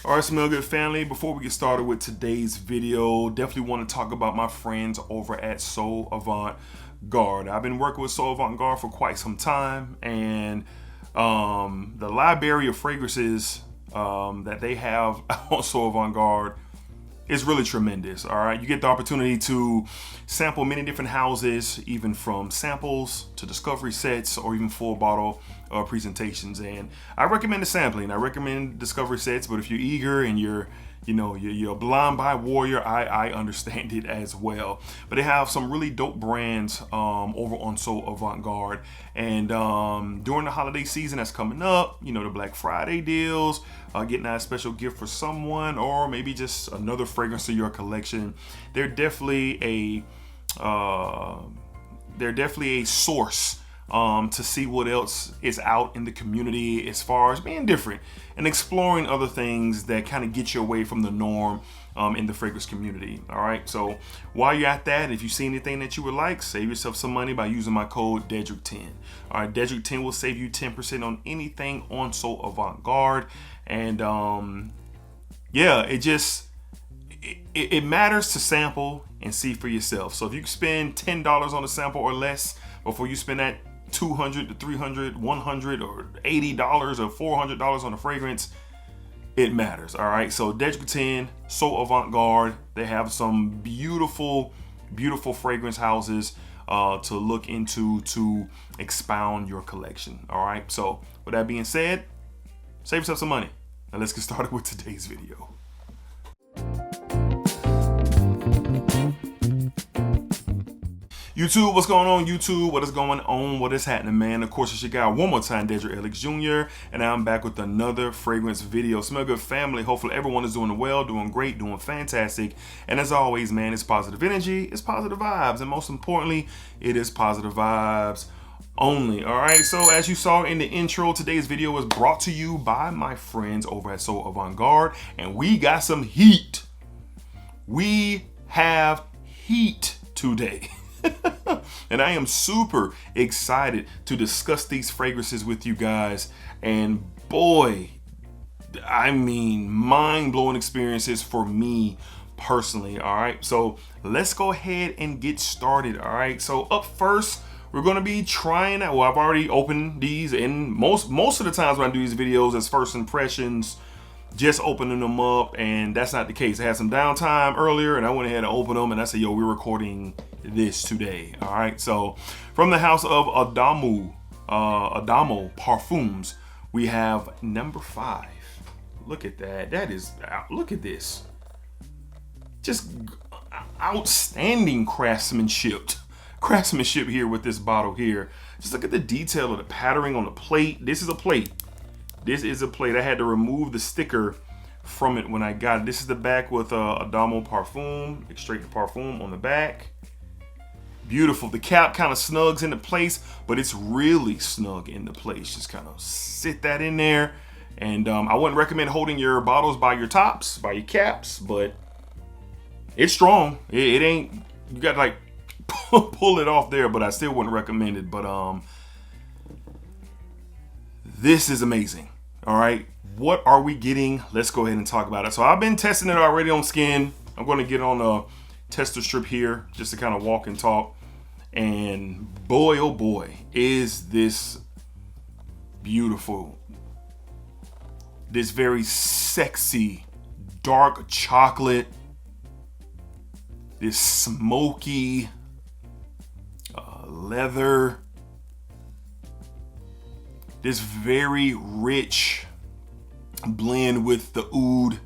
All right, Smell Good family, before we get started with today's video, definitely want to talk about my friends over at So Avant Garde. I've been working with So Avant Garde for quite some time, and the library of fragrances that they have on So Avant Garde is really tremendous. All right, you get the opportunity to sample many different houses, even from samples to discovery sets or even full bottle presentations. And I recommend the sampling. I recommend discovery sets, but if you're eager and you're a blind buy warrior, I understand it as well. But they have some really dope brands over on So Avant Garde. And during the holiday season that's coming up, the Black Friday deals, getting that special gift for someone, or maybe just another fragrance to your collection, they're definitely a source to see what else is out in the community as far as being different and exploring other things that kind of get you away from the norm in the fragrance community. All right, so while you're at that, if you see anything that you would like, save yourself some money by using my code DEDRICK10. All right, DEDRICK10 will save you 10% on anything on So Avant Garde. And it matters to sample and see for yourself. So if you spend $10 on a sample or less before you spend that $200 to $300, $100 or $80 or $400 on a fragrance, it matters. All right, so DEDRICK10, So Avant Garde, they have some beautiful fragrance houses to look into to expound your collection. All right, so with that being said, save yourself some money. Now let's get started with today's video. YouTube, what's going on, YouTube? What is going on? What is happening, man? Of course, it's your guy one more time, DEDRICKHICKSJR, and I'm back with another fragrance video. Smell Good family, hopefully everyone is doing well, doing great, doing fantastic. And as always, man, it's positive energy, it's positive vibes, and most importantly, it is positive vibes only. All right, so as you saw in the intro, today's video was brought to you by my friends over at So Avant Garde, and we got some heat. We have heat today. And I am super excited to discuss these fragrances with you guys. And boy, I mean, mind-blowing experiences for me personally. All right, so let's go ahead and get started. All right, so up first, we're going to be trying out, well, I've already opened these, and most of the times when I do these videos as first impressions, just opening them up, and that's not the case. I had some downtime earlier and I went ahead and opened them, and I said, yo, we're recording this today. All right, so from the house of Adamo Perfumes, we have number 5. Look at that. Look at this. Just outstanding craftsmanship here with this bottle here. Just look at the detail of the patterning on the plate. This is a plate. This is a plate. I had to remove the sticker from it when I got it. This is the back with Adamo Parfum, Extrait de Parfum on the back. Beautiful. The cap kind of snugs into place, but it's really snug into place. Just kind of sit that in there. And I wouldn't recommend holding your bottles by your tops, by your caps, but it's strong. It ain't, you got to like pull it off there, but I still wouldn't recommend it. But this is amazing. All right, what are we getting? Let's go ahead and talk about it. So I've been testing it already on skin. I'm going to get on a tester strip here just to kind of walk and talk. And boy, oh boy, is this beautiful. This very sexy, dark chocolate. This smoky leather. This very rich blend with the oud,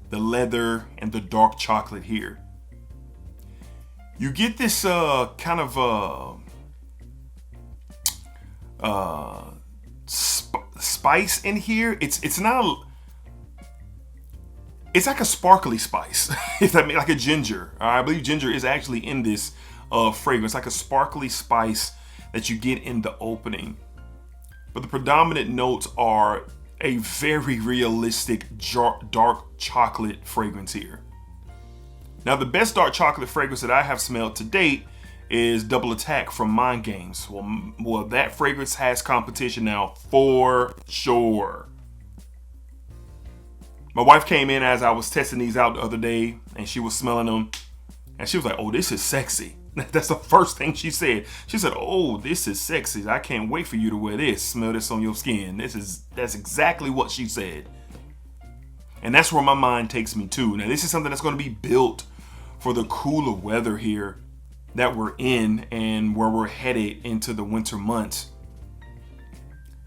the leather, and the dark chocolate here. You get this kind of spice in here. It's not. It's like a sparkly spice, if that means like a ginger. I believe ginger is actually in this fragrance, like a sparkly spice that you get in the opening. But the predominant notes are a very realistic dark chocolate fragrance here. Now, the best dark chocolate fragrance that I have smelled to date is Double Attack from Mind Games. Well, that fragrance has competition now for sure. My wife came in as I was testing these out the other day, and she was smelling them, and she was like, "Oh, this is sexy." That's the first thing she said. She said, "Oh, this is sexy. I can't wait for you to wear this. Smell this on your skin." That's exactly what she said. And that's where my mind takes me to. Now, this is something that's going to be built for the cooler weather here that we're in and where we're headed into the winter months.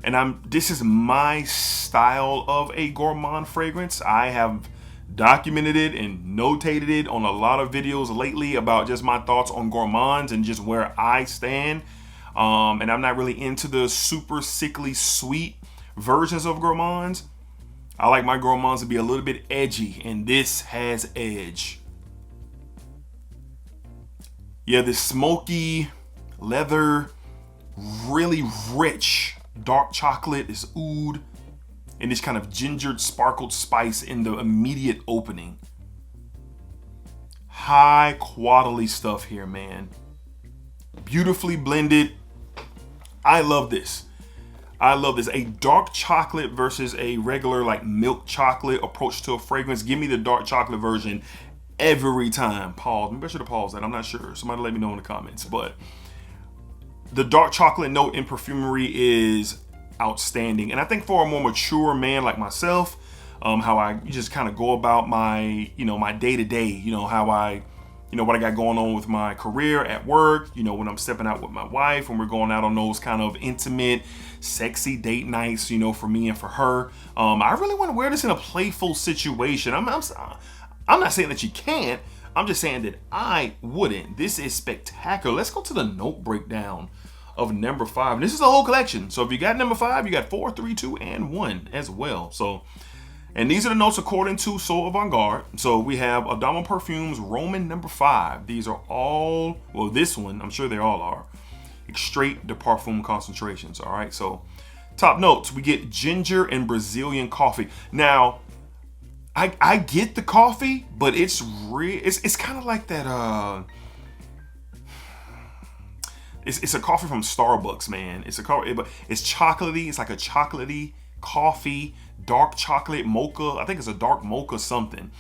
And this is my style of a gourmand fragrance. I have documented it and notated it on a lot of videos lately about just my thoughts on gourmands and just where I stand. And I'm not really into the super sickly sweet versions of gourmands. I like my gourmands to be a little bit edgy, and this has edge. Yeah, this smoky leather, really rich dark chocolate, this oud, and this kind of gingered sparkled spice in the immediate opening. High quality stuff here, man. Beautifully blended. I love this. A dark chocolate versus a regular like milk chocolate approach to a fragrance. Give me the dark chocolate version every time. Pause. Maybe I should have paused that. I'm not sure. Somebody let me know in the comments. But the dark chocolate note in perfumery is outstanding. And I think for a more mature man like myself, how I just kind of go about my, my day to day, how I, what I got going on with my career at work, when I'm stepping out with my wife, when we're going out on those kind of intimate, sexy date nights, for me and for her. I really want to wear this in a playful situation. I'm not saying that you can't. I'm just saying that I wouldn't. This is spectacular. Let's go to the note breakdown of number 5. And this is a whole collection. So if you got number 5, you got 4, 3, 2, and 1 as well. And these are the notes according to So Avant-Garde. So we have Adamo Perfumes Roman number 5. These are all, well, this one, I'm sure they all are, straight de parfum concentrations. All right. So top notes, we get ginger and Brazilian coffee. Now, I get the coffee, but it's kind of like that. It's a coffee from Starbucks, man. It's a coffee, but it's chocolatey. It's like a chocolatey coffee, dark chocolate mocha. I think it's a dark mocha something.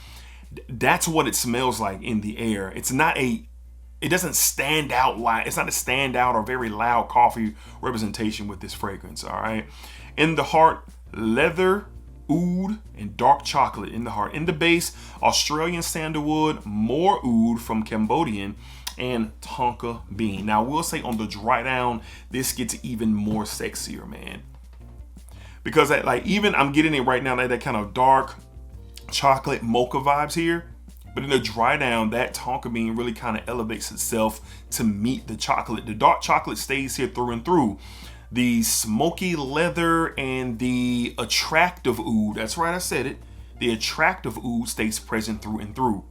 That's what it smells like in the air. It doesn't stand out like, it's not a standout or very loud coffee representation with this fragrance. All right. In the heart, leather, oud, and dark chocolate in the heart. In the base, Australian sandalwood, more oud from Cambodian, and tonka bean. Now, we'll say on the dry down, this gets even more sexier, man. Because even I'm getting it right now, that kind of dark chocolate mocha vibes here. But in the dry down, that tonka bean really kind of elevates itself to meet the chocolate. The dark chocolate stays here through and through. The smoky leather and the attractive oud, that's right, I said it. The attractive oud stays present through and through.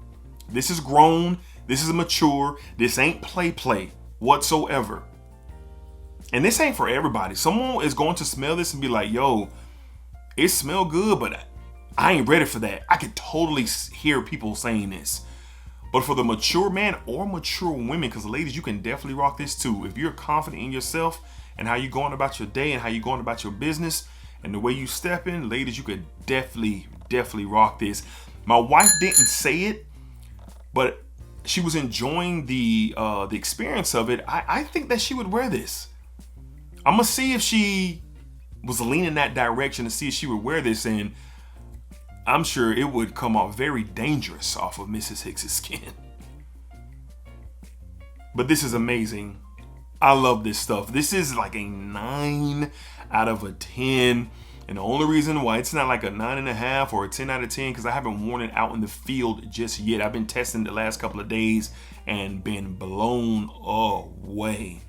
This is grown. This is mature. This ain't play whatsoever. And this ain't for everybody. Someone is going to smell this and be like, yo, it smell good, but I ain't ready for that. I could totally hear people saying this. But for the mature man or mature women, because ladies, you can definitely rock this too. If you're confident in yourself and how you're going about your day and how you're going about your business and the way you step in, ladies, you could definitely rock this. My wife didn't say it, but she was enjoying the experience of it. I think that she would wear this. I'm gonna see if she was leaning that direction to see if she would wear this, and I'm sure it would come off very dangerous off of Mrs. Hicks' skin. But this is amazing. I love this stuff. This is like a 9 out of a 10. And the only reason why it's not like a 9.5 or a 10 out of 10, because I haven't worn it out in the field just yet. I've been testing the last couple of days and been blown away.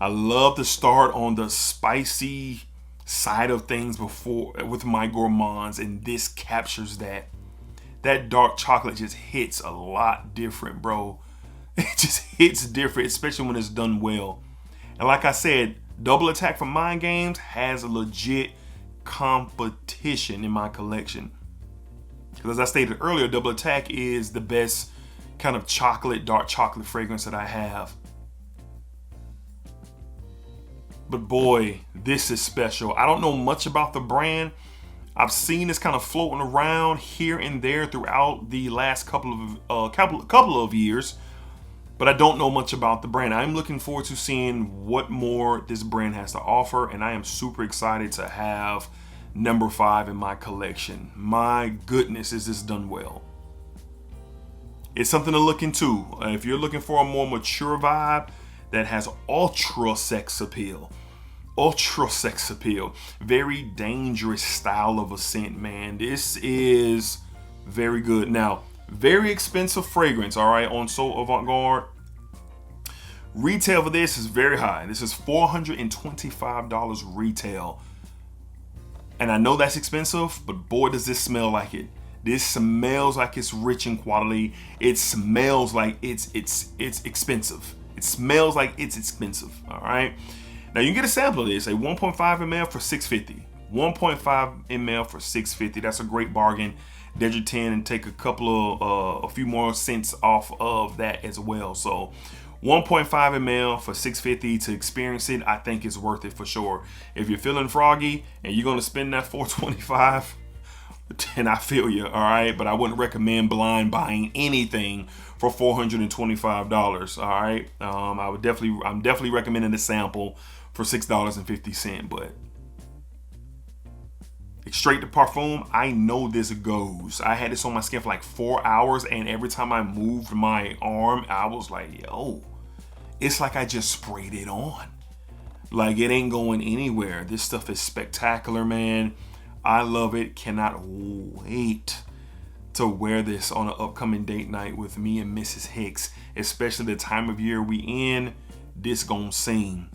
I love to start on the spicy side of things before with my gourmands, and this captures that. That dark chocolate just hits a lot different, bro. It just hits different, especially when it's done well. And like I said, Double Attack from Mind Games has a legit competition in my collection. Because as I stated earlier, Double Attack is the best kind of dark chocolate fragrance that I have. But boy, this is special. I don't know much about the brand. I've seen this kind of floating around here and there throughout the last couple of years, but I don't know much about the brand. I'm looking forward to seeing what more this brand has to offer, and I am super excited to have number 5 in my collection. My goodness, is this done well. It's something to look into. If you're looking for a more mature vibe that has ultra sex appeal, very dangerous style of a scent, man, this is very good. Now, very expensive fragrance, all right, on So Avant-Garde. Retail for this is very high. This is $425 retail. And I know that's expensive, but boy, does this smell like it. This smells like it's rich in quality. It smells like it's expensive. It smells like it's expensive, all right? Now you can get a sample of this, a 1.5 ml for $6.50. 1.5 ml for $6.50. That's a great bargain. Dedrick 10 and take a few more cents off of that as well. So 1.5 ml for $6.50 to experience it, I think it's worth it for sure. If you're feeling froggy and you're gonna spend that $425, then I feel you, all right? But I wouldn't recommend blind buying anything for $425, all right? I'm definitely recommending the sample for $6.50, but straight to Parfum, I know this goes. I had this on my skin for like 4 hours, and every time I moved my arm, I was like, yo, it's like I just sprayed it on. Like, it ain't going anywhere. This stuff is spectacular, man. I love it. Cannot wait to wear this on an upcoming date night with me and Mrs. Hicks, especially the time of year we in. This gonna sing.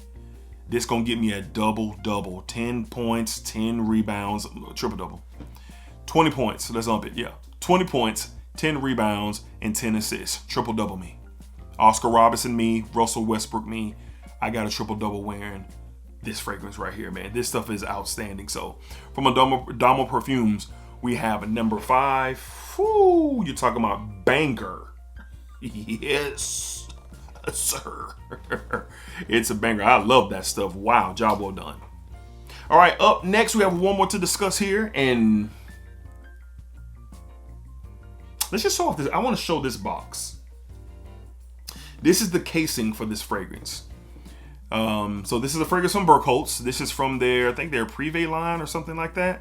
This gonna get me a double-double. 10 points, 10 rebounds, triple-double. 20 points, let's ump it, yeah. 20 points, 10 rebounds, and 10 assists. Triple-double me. Oscar Robertson me, Russell Westbrook me. I got a triple-double wearing this fragrance right here, man. This stuff is outstanding. So, from Adamo Perfumes, we have a number 5. Whoo, you're talking about banger. Yes. Sir. It's a banger. I love that stuff. Wow, job well done. All right, up next we have one more to discuss here, and let's just show off this. I want to show this box. This is the casing for this fragrance. So this is a fragrance from Burkholz. This is from their Privé line or something like that.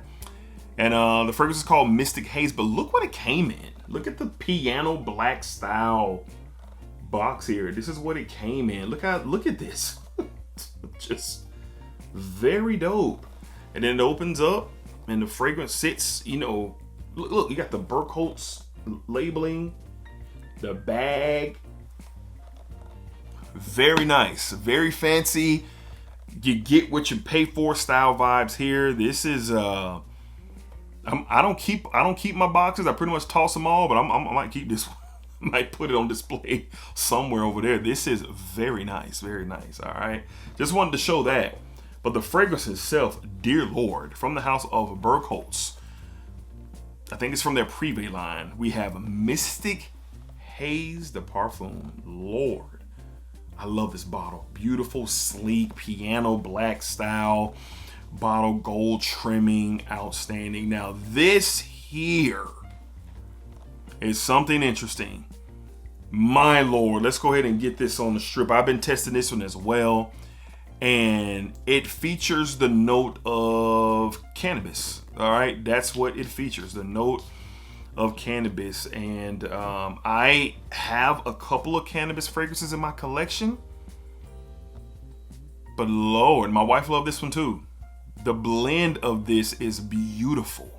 And the fragrance is called Mystic Haze, but look what it came in. Look at the piano black style box here. This is what it came in. Look at this. Just very dope. And then it opens up and the fragrance sits, you know, look, you got the Burkholz labeling, the bag. Very nice, very fancy. You get what you pay for style vibes here. This is I don't keep my boxes. I pretty much toss them all, but I might keep this one. Might put it on display somewhere over there. This is very nice, very nice. All right, just wanted to show that. But the fragrance itself, dear Lord, from the house of Burkholz. I think it's from their Privé line. We have Mystic Haze, the Parfum. Lord, I love this bottle. Beautiful, sleek, piano black style bottle, gold trimming, outstanding. Now this here is something interesting. My Lord, let's go ahead and get this on the strip. I've been testing this one as well, and it features the note of cannabis. All right, that's what it features, the note of cannabis. And I have a couple of cannabis fragrances in my collection, but Lord, my wife loved this one too. The blend of this is beautiful.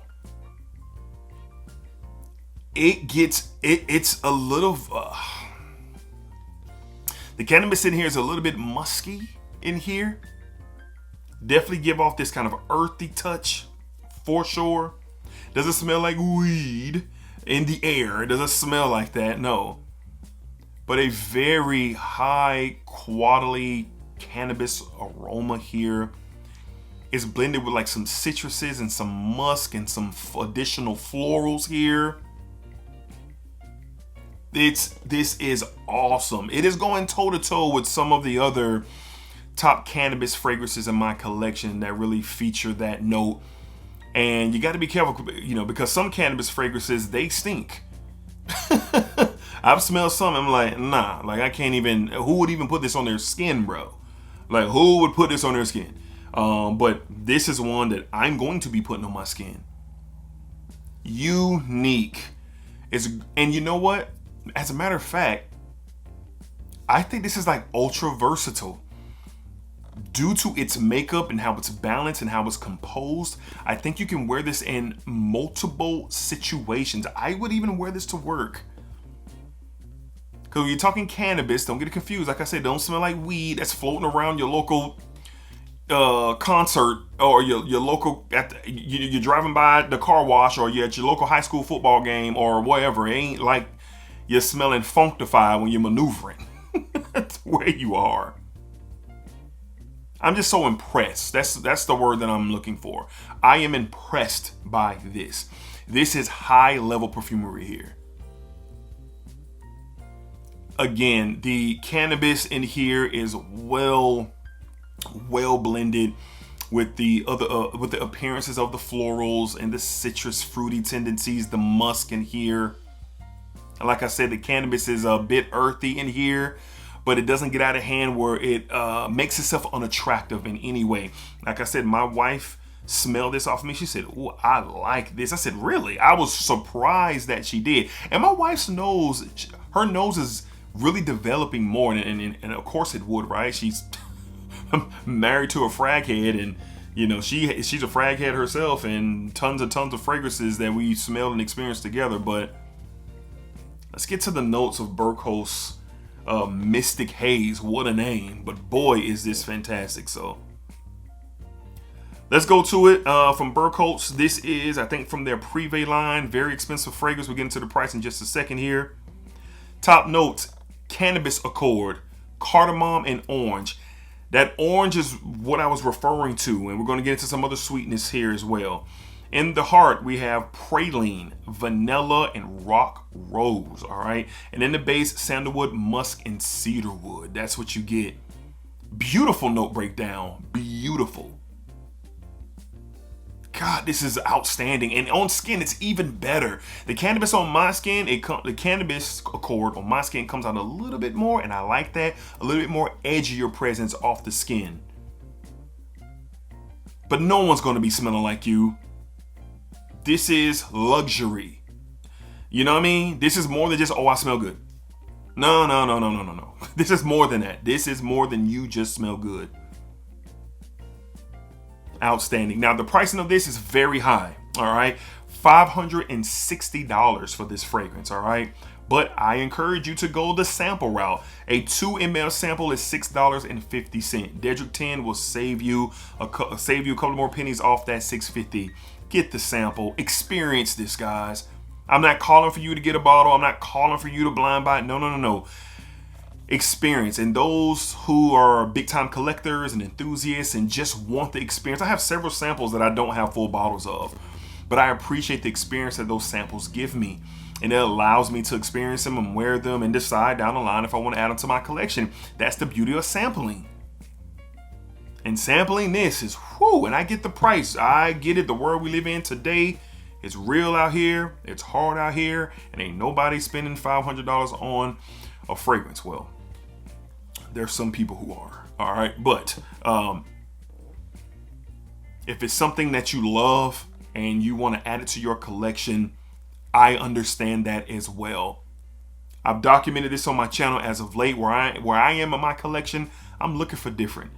It's a little, the cannabis in here is a little bit musky in here. Definitely give off this kind of earthy touch for sure. Doesn't smell like weed in the air. It doesn't smell like that, no. But a very high quality cannabis aroma here. It's blended with like some citruses and some musk and some additional florals here. This is awesome. It is going toe to toe with some of the other top cannabis fragrances in my collection that really feature that note And you got to be careful, because some cannabis fragrances, they stink. I've smelled some, I'm like, nah, like I can't even, who would even put this on their skin, bro? Like, who would put this on their skin? But this is one that I'm going to be putting on my skin. Unique. And you know what? As a matter of fact, I think this is like ultra versatile. Due to its makeup and how it's balanced and how it's composed, I think you can wear this in multiple situations. I would even wear this to work. Because when you're talking cannabis, don't get it confused. Like I said, don't smell like weed that's floating around your local concert, or your local, you're driving by the car wash, or you're at your local high school football game or whatever. It ain't like you're smelling Functify when you're maneuvering. That's where you are. I'm just so impressed. That's the word that I'm looking for. I am impressed by this. This is high level perfumery here. Again, the cannabis in here is well blended with the appearances of the florals and the citrus fruity tendencies, the musk in here. And like I said, the cannabis is a bit earthy in here, but it doesn't get out of hand where it makes itself unattractive in any way. Like I said, my wife smelled this off of me. She said, "Oh, I like this." I said, "Really?" I was surprised that she did. And my wife's nose, her nose is really developing more, and of course it would, right? She's married to a frag head, and she's a frag head herself, and tons of fragrances that we smelled and experienced together. But let's get to the notes of Burkholz Mystic Haze. What a name, but boy is this fantastic. So let's go to it. From Burkholz, this is, I think, from their Privé line, very expensive fragrance. We'll get into the price in just a second here. Top notes: cannabis accord, cardamom, and orange. That orange is what I was referring to, and we're going to get into some other sweetness here as well. In the heart, we have praline, vanilla, and rock rose, all right? And in the base, sandalwood, musk, and cedarwood. That's what you get. Beautiful note breakdown. Beautiful. God, this is outstanding. And on skin, it's even better. The cannabis on my skin, the cannabis accord on my skin comes out a little bit more, and I like that. A little bit more edgier presence off the skin. But no one's going to be smelling like you. This is luxury. You know what I mean? This is more than just, oh, I smell good. No. This is more than that. This is more than you just smell good. Outstanding. Now, the pricing of this is very high. All right. $560 for this fragrance. All right. But I encourage you to go the sample route. A 2 ml sample is $6.50. Dedrick 10 will save you a couple more pennies off that $6.50. Get the sample. Experience this, guys. I'm not calling for you to get a bottle. I'm not calling for you to blind buy it. No. Experience. And those who are big time collectors and enthusiasts and just want the experience, I have several samples that I don't have full bottles of, but I appreciate the experience that those samples give me, and it allows me to experience them and wear them and decide down the line if I want to add them to my collection. That's the beauty of sampling. And sampling this is whoo, and I get the price. I get it. The world we live in today is real out here. It's hard out here, and ain't nobody spending $500 on a fragrance. Well, there's some people who are, all right. But if it's something that you love and you want to add it to your collection, I understand that as well. I've documented this on my channel as of late, where I am in my collection. I'm looking for different.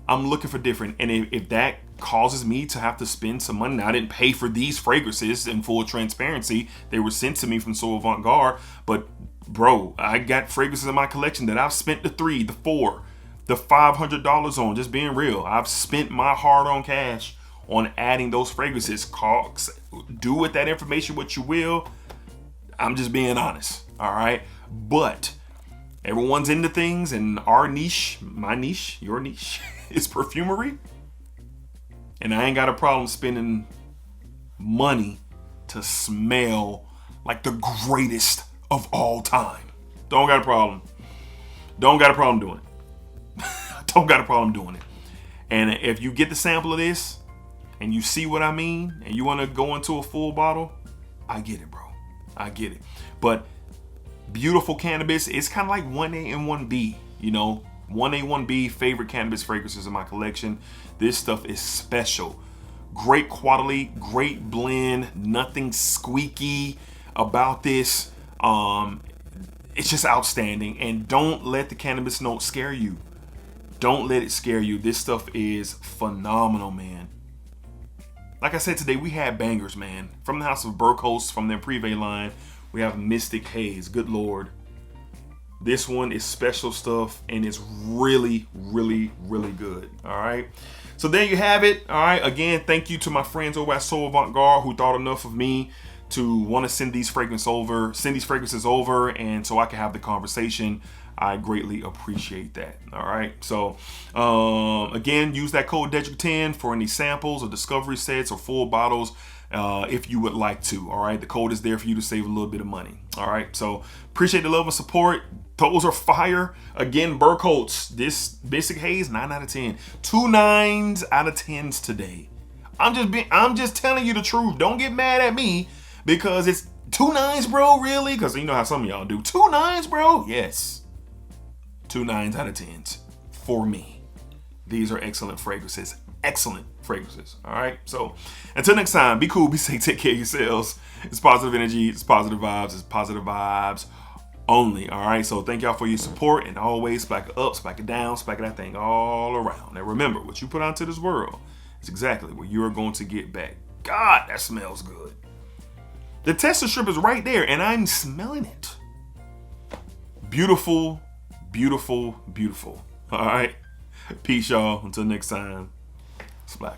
And if that causes me to have to spend some money, now I didn't pay for these fragrances, in full transparency. They were sent to me from So Avant Garde, but bro, I got fragrances in my collection that I've spent the $300, the $400, the $500 on, just being real. I've spent my hard-earned cash on adding those fragrances. Do with that information what you will. I'm just being honest, all right? But everyone's into things, and our niche, my niche, your niche, is perfumery. And I ain't got a problem spending money to smell like the greatest of all time. Don't got a problem doing it. Don't got a problem doing it. And if you get the sample of this, and you see what I mean, and you want to go into a full bottle, I get it, bro. I get it. But beautiful cannabis, it's kind of like 1A and 1B, you know. 1A, 1B, favorite cannabis fragrances in my collection. This stuff is special. Great quality, great blend, nothing squeaky about this. It's just outstanding. And don't let the cannabis note scare you. Don't let it scare you. This stuff is phenomenal, man. Like I said today, we had bangers, man. From the house of Burkholz, from their Privé line, we have Mystic Haze. Good Lord. This one is special stuff, and it's really, really, really good. All right. So there you have it. All right. Again, thank you to my friends over at Soul Avant-Garde who thought enough of me to want to send these fragrances over, and so I can have the conversation. I greatly appreciate that. All right. So again, use that code DEDRICK10 for any samples or discovery sets or full bottles if you would like to. All right. The code is there for you to save a little bit of money. All right. So appreciate the love and support. Those are fire. Again, Burkholz, this Basic Haze, 9 out of 10. 2 9s out of 10s today. I'm just telling you the truth. Don't get mad at me because it's 2 9s, bro. Really? Because you know how some of y'all do. 2 9s, bro. Yes. 2 9s out of 10s for me. These are excellent fragrances. Excellent fragrances. All right. So until next time, be cool, be safe, take care of yourselves. It's positive energy. It's positive vibes. It's positive vibes only. All right. So thank y'all for your support, and always splack it up, splack it down, splack that thing all around. And remember, what you put out to this world is exactly what you're going to get back. God, that smells good. The tester strip is right there, and I'm smelling it. Beautiful, beautiful, beautiful. All right. Peace, y'all. Until next time. Splack.